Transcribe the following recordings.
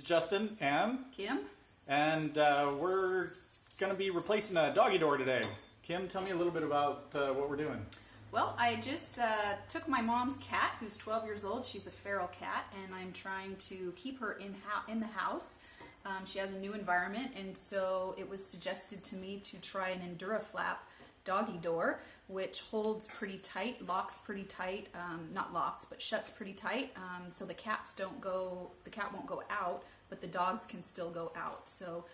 Justin and Kim. And we're going to be replacing a doggy door today. Kim, tell me a little bit about what we're doing. Well, I just took my mom's cat, who's 12 years old. She's a feral cat, and I'm trying to keep her in the house. She has a new environment, and so it was suggested to me to try an Endura Flap doggy door, which holds pretty tight, locks pretty tight, not locks, but shuts pretty tight, so the cat won't go out, but the dogs can still go out. So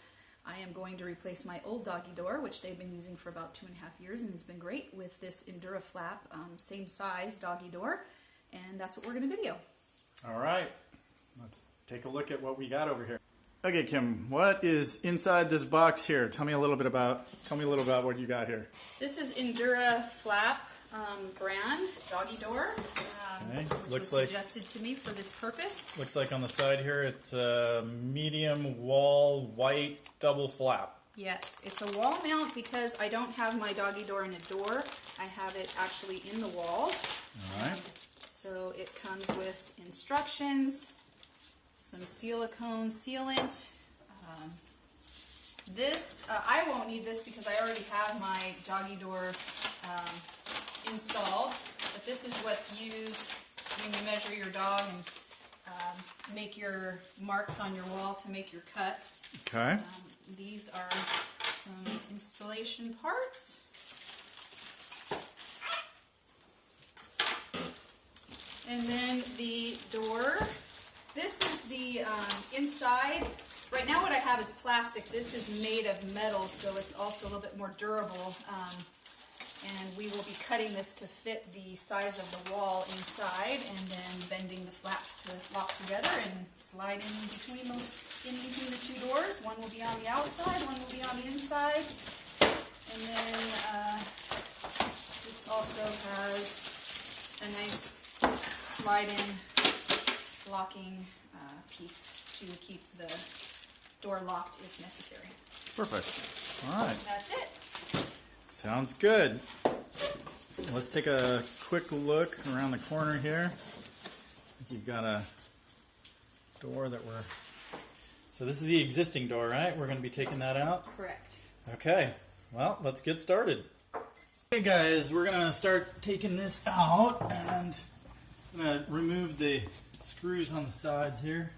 I am going to replace my old doggy door, which they've been using for about 2.5 years, and it's been great, with this Endura Flap, same size doggy door, and that's what we're going to video. All right, let's take a look at what we got over here. Okay, Kim, what is inside this box here? Tell me a little about what you got here. This is Endura Flap brand doggy door, Okay. which was suggested to me for this purpose. Looks like on the side here it's a medium wall white double flap. Yes, it's a wall mount because I don't have my doggy door in a door. I have it actually in the wall. All right. So it comes with instructions, some silicone sealant. I won't need this because I already have my doggy door installed, but this is what's used when you measure your dog and make your marks on your wall to make your cuts. Okay. These are some installation parts. And then the door. This is the inside. Right now what I have is plastic. This is made of metal, so it's also a little bit more durable. And we will be cutting this to fit the size of the wall inside, and then bending the flaps to lock together and slide in between the two doors. One will be on the outside, one will be on the inside. And then this also has a nice slide-in locking piece to keep the door locked if necessary. Perfect. All right. That's it. Sounds good. Let's take a quick look around the corner here. I think you've got a door that so this is the existing door, right? We're going to be taking that out? Correct. Okay. Well, let's get started. Okay, guys, we're going to start taking this out, and I'm going to remove the screws on the sides here.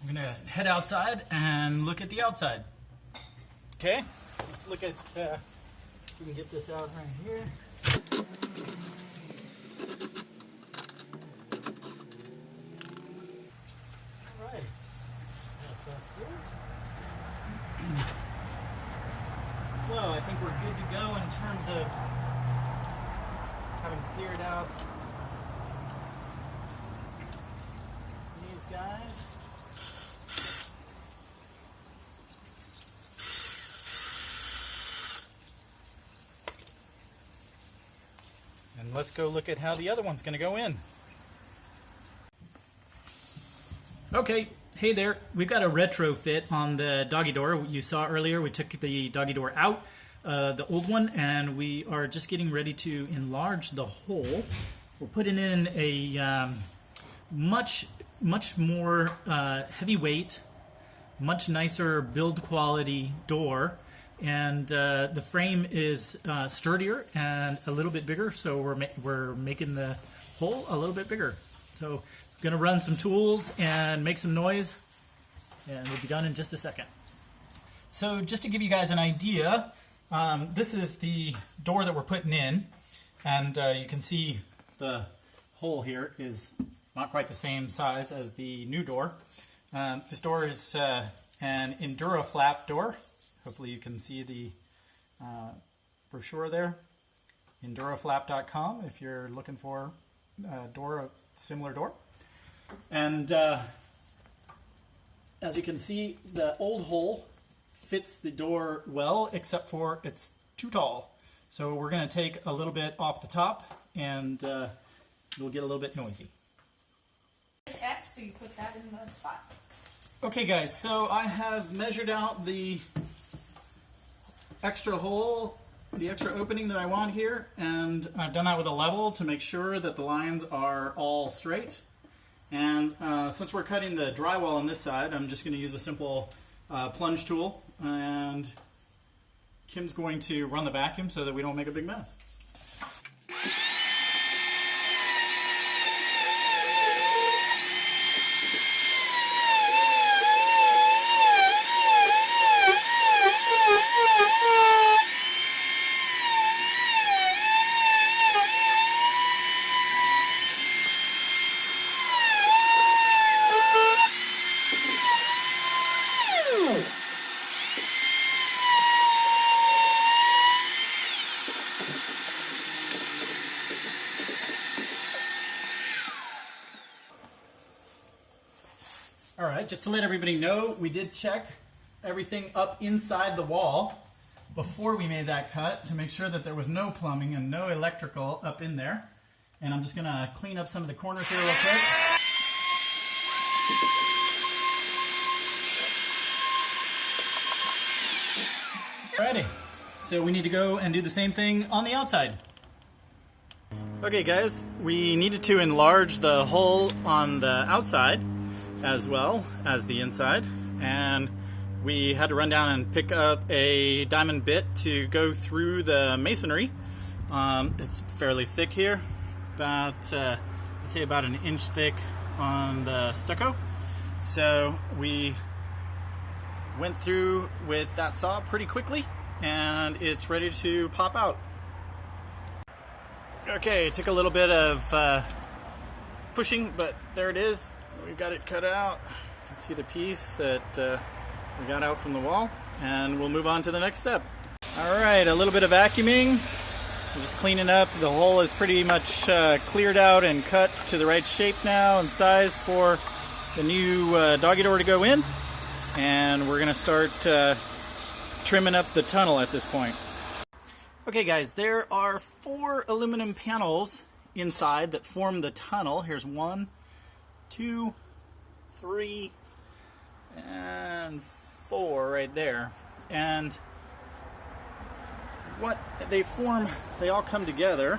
I'm going to head outside and look at the outside. Okay, let's look at, if we can get this out right here. All right, that's that through. So I think we're good to go in terms of having cleared out these guys. And let's go look at how the other one's going to go in. Okay, hey there. We've got a retrofit on the doggy door. You saw earlier we took the doggy door out, the old one, and we are just getting ready to enlarge the hole. We're putting in a much more heavyweight, much nicer build quality door. And the frame is sturdier and a little bit bigger, so we're making the hole a little bit bigger. So I'm going to run some tools and make some noise, and we'll be done in just a second. So just to give you guys an idea, this is the door that we're putting in, and you can see the hole here is not quite the same size as the new door. This door is an Endura Flap door. Hopefully you can see the brochure there. EnduraFlap.com if you're looking for a similar door. And as you can see, the old hole fits the door well, except for it's too tall. So we're going to take a little bit off the top, and it'll get a little bit noisy. X, so you put that in the spot. Okay guys, so I have measured out the extra hole, the extra opening that I want here, and I've done that with a level to make sure that the lines are all straight. And since we're cutting the drywall on this side, I'm just going to use a simple plunge tool, and Kim's going to run the vacuum so that we don't make a big mess. Alright, just to let everybody know, we did check everything up inside the wall before we made that cut to make sure that there was no plumbing and no electrical up in there. And I'm just going to clean up some of the corners here real quick. Alrighty, so we need to go and do the same thing on the outside. Okay guys, we needed to enlarge the hole on the outside as well as the inside, and we had to run down and pick up a diamond bit to go through the masonry. It's fairly thick here, about I'd say about an inch thick on the stucco. So we went through with that saw pretty quickly, and it's ready to pop out. Okay, it took a little bit of pushing, but there it is. We've got it cut out. You can see the piece that we got out from the wall, and we'll move on to the next step. Alright, a little bit of vacuuming. We're just cleaning up. The hole is pretty much cleared out and cut to the right shape now and size for the new doggy door to go in. And we're going to start trimming up the tunnel at this point. Okay guys, there are 4 aluminum panels inside that form the tunnel. Here's 1, 2, 3, and 4 right there. And what they form, they all come together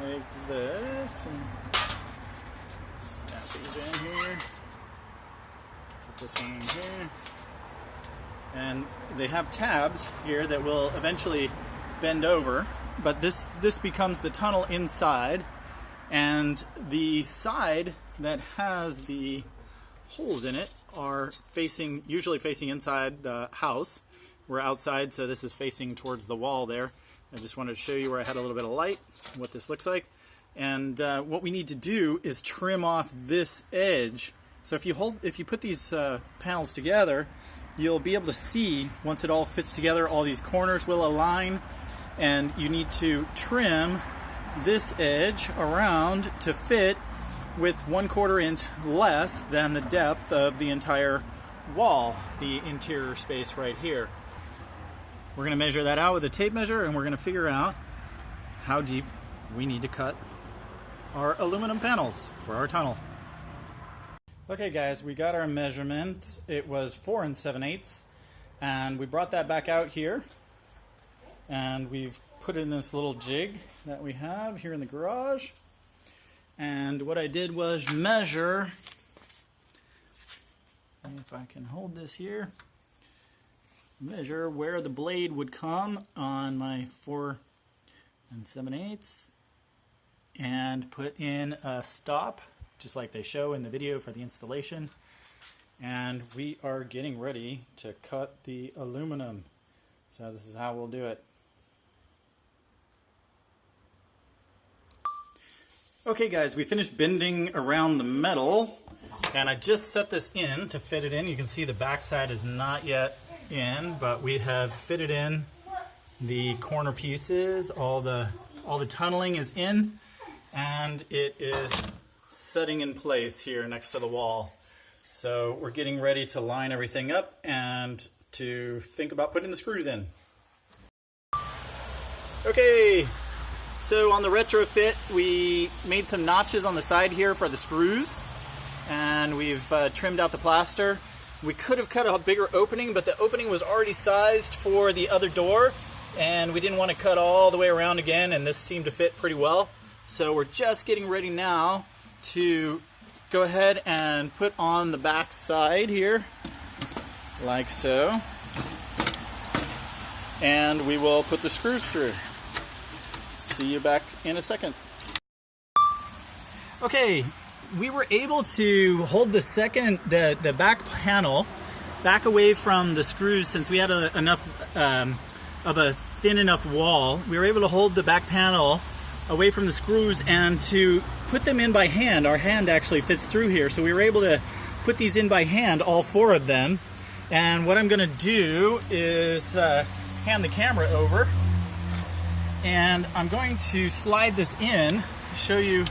like this. And snap these in here. Put this one in here. And they have tabs here that will eventually bend over, but this becomes the tunnel inside, and the side that has the holes in it are usually facing inside the house. We're outside, so this is facing towards the wall there. I just wanted to show you where I had a little bit of light, what this looks like. And what we need to do is trim off this edge. So if you put these panels together, you'll be able to see, once it all fits together, all these corners will align, and you need to trim this edge around to fit with 1/4 inch less than the depth of the entire wall, the interior space right here. We're going to measure that out with a tape measure, and we're going to figure out how deep we need to cut our aluminum panels for our tunnel. Okay guys, we got our measurement. It was 4 7/8, and we brought that back out here, and we've put in this little jig that we have here in the garage. And what I did was measure, if I can hold this here, measure where the blade would come on my 4 7/8, and put in a stop, just like they show in the video for the installation. And we are getting ready to cut the aluminum. So this is how we'll do it. Okay guys, we finished bending around the metal, and I just set this in to fit it in. You can see the back side is not yet in, but we have fitted in the corner pieces. All the tunneling is in, and it is setting in place here next to the wall. So we're getting ready to line everything up and to think about putting the screws in. Okay, so on the retrofit we made some notches on the side here for the screws, and we've trimmed out the plaster. We could have cut a bigger opening, but the opening was already sized for the other door, and we didn't want to cut all the way around again, and this seemed to fit pretty well. So we're just getting ready now to go ahead and put on the back side here, like so. And we will put the screws through. See you back in a second. Okay, we were able to hold the back panel back away from the screws since we had enough of a thin enough wall. We were able to hold the back panel away from the screws and to put them in by hand. Our hand actually fits through here, so we were able to put these in by hand, all 4 of them. And what I'm going to do is hand the camera over, and I'm going to slide this in, show you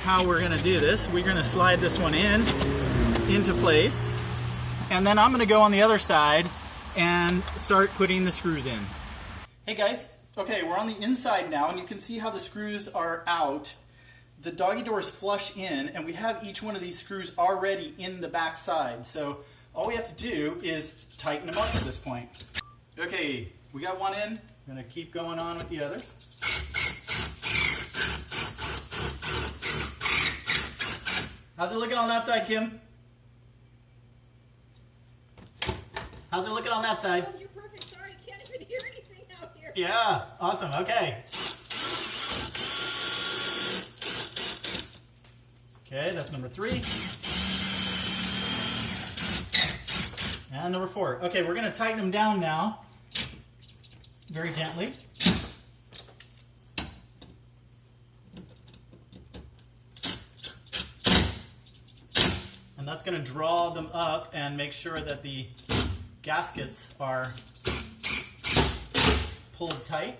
how we're going to do this. We're going to slide this one into place, and then I'm going to go on the other side and start putting the screws in. Hey guys, okay, we're on the inside now, and you can see how the screws are out. The doggy door is flush in, and we have each one of these screws already in the back side. So all we have to do is tighten them up at this point. Okay, we got one in. I'm going to keep going on with the others. How's it looking on that side, Kim? How's it looking on that side? Oh, you're perfect. Sorry, I can't even hear anything out here. Yeah, awesome. Okay. Okay, that's number 3. And number 4. Okay, we're going to tighten them down now. Very gently. And that's going to draw them up and make sure that the gaskets are pulled tight.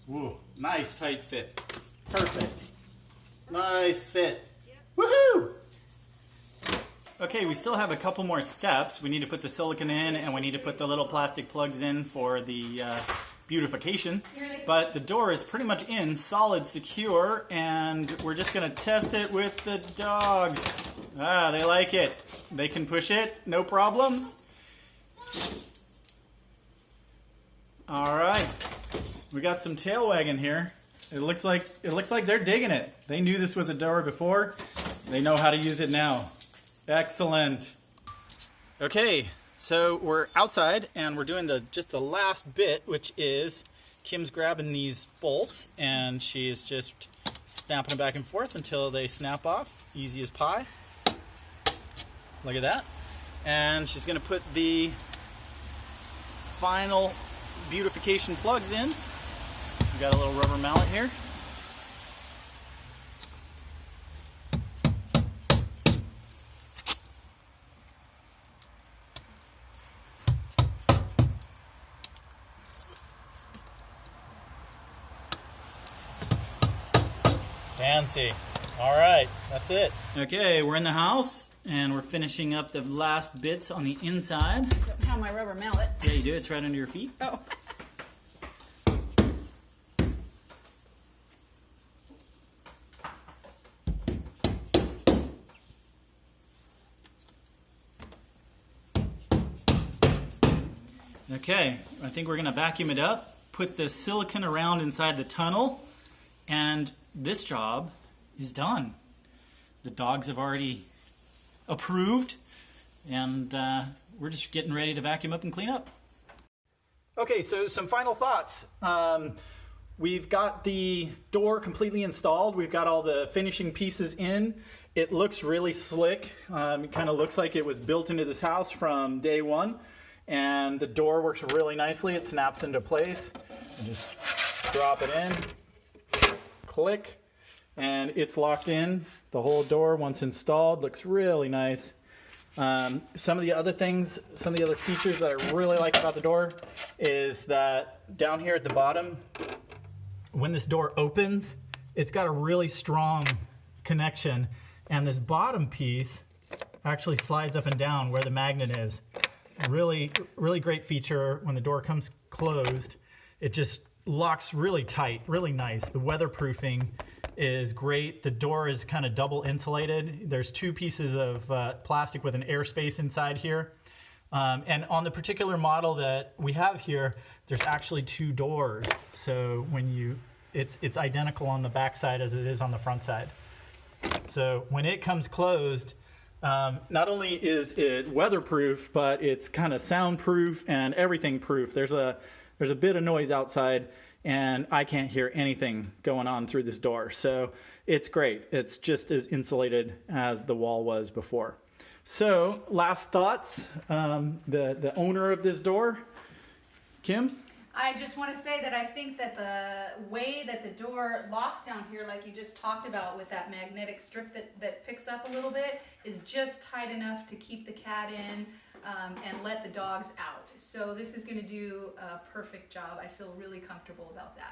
Ooh, nice tight fit. Perfect. Nice fit. Woohoo! Okay, we still have a couple more steps. We need to put the silicone in, and we need to put the little plastic plugs in for the beautification. But the door is pretty much in, solid, secure, and we're just going to test it with the dogs. Ah, they like it. They can push it, no problems. All right, we got some tail wagging here. It looks like they're digging it. They knew this was a door before. They know how to use it now. Excellent. Okay, so we're outside and we're doing just the last bit, which is Kim's grabbing these bolts and she is just snapping them back and forth until they snap off. Easy as pie. Look at that. And she's going to put the final beautification plugs in. We got a little rubber mallet here. Fancy. All right, that's it. Okay, we're in the house and we're finishing up the last bits on the inside. Don't have my rubber mallet. Yeah, you do. It's right under your feet. Oh. Okay, I think we're going to vacuum it up, put the silicone around inside the tunnel, and this job is done. The dogs have already approved, and we're just getting ready to vacuum up and clean up. Okay, so some final thoughts. We've got the door completely installed. We've got all the finishing pieces in. It looks really slick. It kind of looks like it was built into this house from day one. And the door works really nicely. It snaps into place. You just drop it in, click, and it's locked in. The whole door, once installed, looks really nice. Some of the other features that I really like about the door is that down here at the bottom, when this door opens, it's got a really strong connection, and this bottom piece actually slides up and down where the magnet is. Really, really great feature. When the door comes closed, it just locks really tight, really nice. The weatherproofing is great. The door is kind of double insulated. There's two pieces of plastic with an airspace inside here. And on the particular model that we have here, there's actually two doors. So when it's identical on the back side as it is on the front side. So when it comes closed, not only is it weatherproof, but it's kind of soundproof and everything proof. There's a bit of noise outside, and I can't hear anything going on through this door. So it's great. It's just as insulated as the wall was before. So last thoughts, the owner of this door, Kim? I just want to say that I think that the way that the door locks down here, like you just talked about with that magnetic strip that picks up a little bit, is just tight enough to keep the cat in and let the dogs out. So this is going to do a perfect job. I feel really comfortable about that.